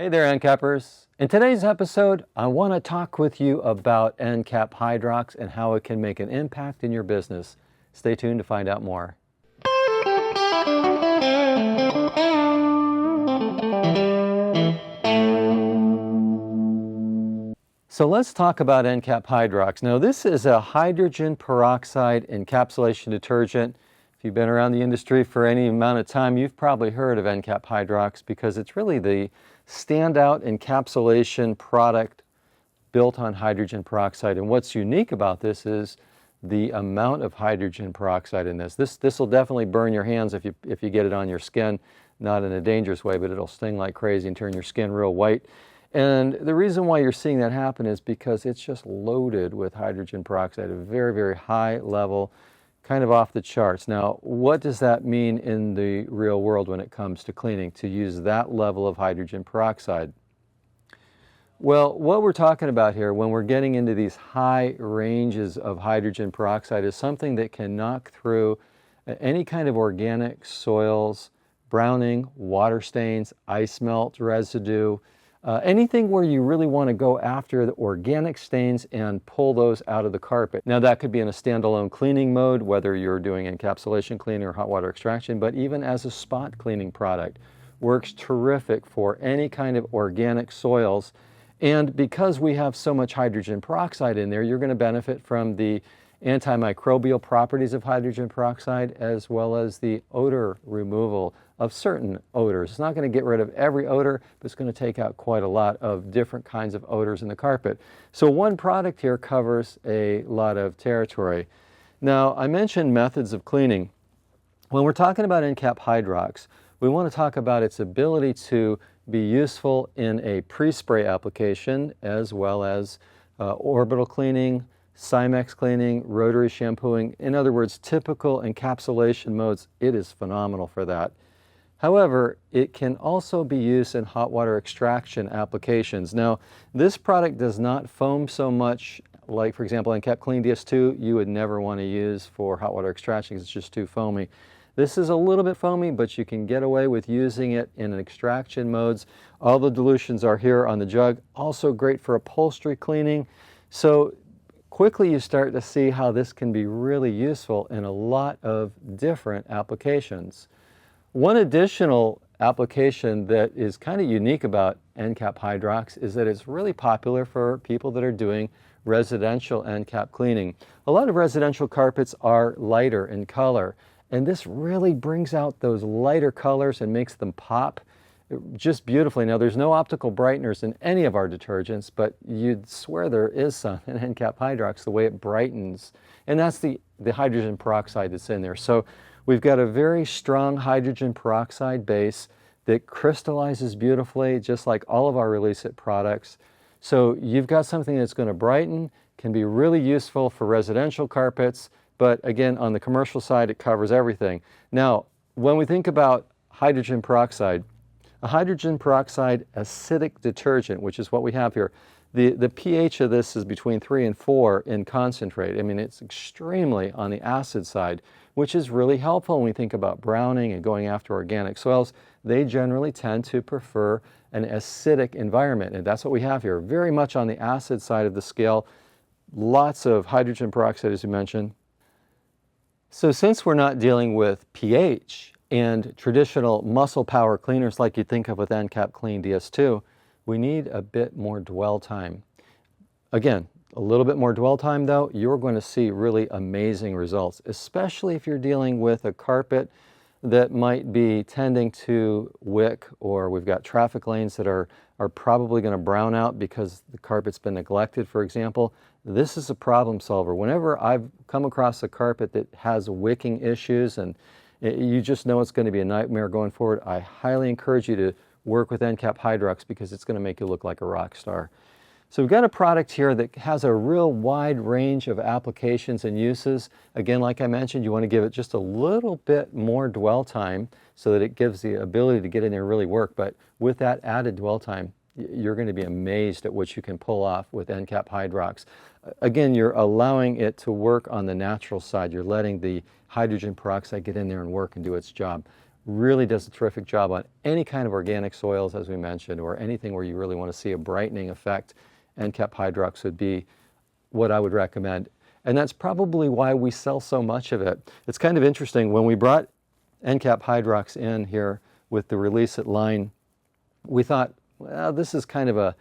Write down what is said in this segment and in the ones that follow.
Hey there, Encappers. In today's episode, I want to talk with you about Encap-Hydrox and how it can make an impact in your business. Stay tuned to find out more. So let's talk about Encap-Hydrox. Now, this is a hydrogen peroxide encapsulation detergent. If you've been around the industry for any amount of time, you've probably heard of Encap-Hydrox because it's really the standout encapsulation product built on hydrogen peroxide. And what's unique about this is the amount of hydrogen peroxide in this. This will definitely burn your hands if you get it on your skin, not in a dangerous way, but it'll sting like crazy and turn your skin real white. And the reason why you're seeing that happen is because it's just loaded with hydrogen peroxide at a very, very high level, kind of off the charts. Now, what does that mean in the real world when it comes to cleaning, to use that level of hydrogen peroxide? Well, what we're talking about here when we're getting into these high ranges of hydrogen peroxide is something that can knock through any kind of organic soils, browning, water stains, ice melt residue, anything where you really want to go after the organic stains and pull those out of the carpet. Now, that could be in a standalone cleaning mode, whether you're doing encapsulation cleaning or hot water extraction, but even as a spot cleaning product. Works terrific for any kind of organic soils. And because we have so much hydrogen peroxide in there, you're going to benefit from the antimicrobial properties of hydrogen peroxide as well as the odor removal of certain odors. It's not going to get rid of every odor, but it's going to take out quite a lot of different kinds of odors in the carpet. So one product here covers a lot of territory. Now, I mentioned methods of cleaning. When we're talking about Encap-Hydrox, we want to talk about its ability to be useful in a pre-spray application as well as orbital cleaning, Cymex cleaning, rotary shampooing. In other words, typical encapsulation modes. It is phenomenal for that. However, it can also be used in hot water extraction applications. Now, this product does not foam so much, like for example Encap Clean DS2 you would never want to use for hot water extraction because it's just too foamy. This is a little bit foamy, but you can get away with using it in extraction modes. All the dilutions are here on the jug. Also great for upholstery cleaning. So quickly you start to see how this can be really useful in a lot of different applications. One additional application that is kind of unique about Encap-Hydrox is that it's really popular for people that are doing residential Encap cleaning. A lot of residential carpets are lighter in color, and this really brings out those lighter colors and makes them pop just beautifully. Now, there's no optical brighteners in any of our detergents, but you'd swear there is some in Encap-Hydrox, the way it brightens. And that's the hydrogen peroxide that's in there. So we've got a very strong hydrogen peroxide base that crystallizes beautifully, just like all of our Release It products. So you've got something that's going to brighten, can be really useful for residential carpets, but again, on the commercial side, it covers everything. Now, when we think about hydrogen peroxide, a hydrogen peroxide acidic detergent, which is what we have here, the pH of this is between 3 and 4 in concentrate. I mean, it's extremely on the acid side, which is really helpful when we think about browning and going after organic soils. They generally tend to prefer an acidic environment, and that's what we have here. Very much on the acid side of the scale. Lots of hydrogen peroxide, as you mentioned. So since we're not dealing with pH and traditional muscle power cleaners like you'd think of with Encap Clean DS2, we need a bit more dwell time. Again, a little bit more dwell time though, you're going to see really amazing results, especially if you're dealing with a carpet that might be tending to wick, or we've got traffic lanes that are probably going to brown out because the carpet's been neglected, for example. This is a problem solver. Whenever I've come across a carpet that has wicking issues and you just know it's going to be a nightmare going forward, I highly encourage you to work with Encap-Hydrox because it's going to make you look like a rock star. So we've got a product here that has a real wide range of applications and uses. Again, like I mentioned, you want to give it just a little bit more dwell time so that it gives the ability to get in there and really work. But with that added dwell time, you're going to be amazed at what you can pull off with Encap-Hydrox. Again, you're allowing it to work on the natural side. You're letting the hydrogen peroxide get in there and work and do its job. Really does a terrific job on any kind of organic soils, as we mentioned, or anything where you really want to see a brightening effect. Encap-Hydrox would be what I would recommend. And that's probably why we sell so much of it. It's kind of interesting, when we brought Encap-Hydrox in here with the release at line, we thought, well, this is kind of a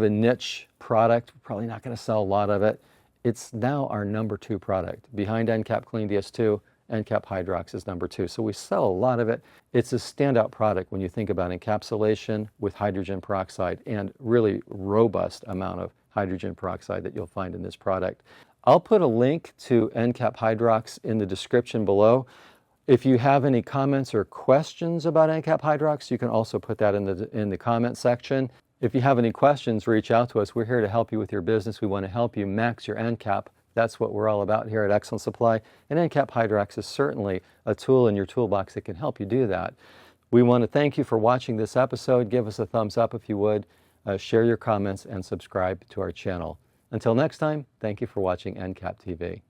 niche product. We're probably not going to sell a lot of it. It's now our number 2 product. Behind Encap Clean DS2, Encap-Hydrox is number 2. So we sell a lot of it. It's a standout product when you think about encapsulation with hydrogen peroxide, and really robust amount of hydrogen peroxide that you'll find in this product. I'll put a link to Encap-Hydrox in the description below. If you have any comments or questions about Encap-Hydrox, you can also put that in the comment section. If you have any questions, reach out to us. We're here to help you with your business. We want to help you max your Encap. That's what we're all about here at Excellent Supply. And Encap-Hydrox is certainly a tool in your toolbox that can help you do that. We want to thank you for watching this episode. Give us a thumbs up if you would. Share your comments and subscribe to our channel. Until next time, thank you for watching Encap TV.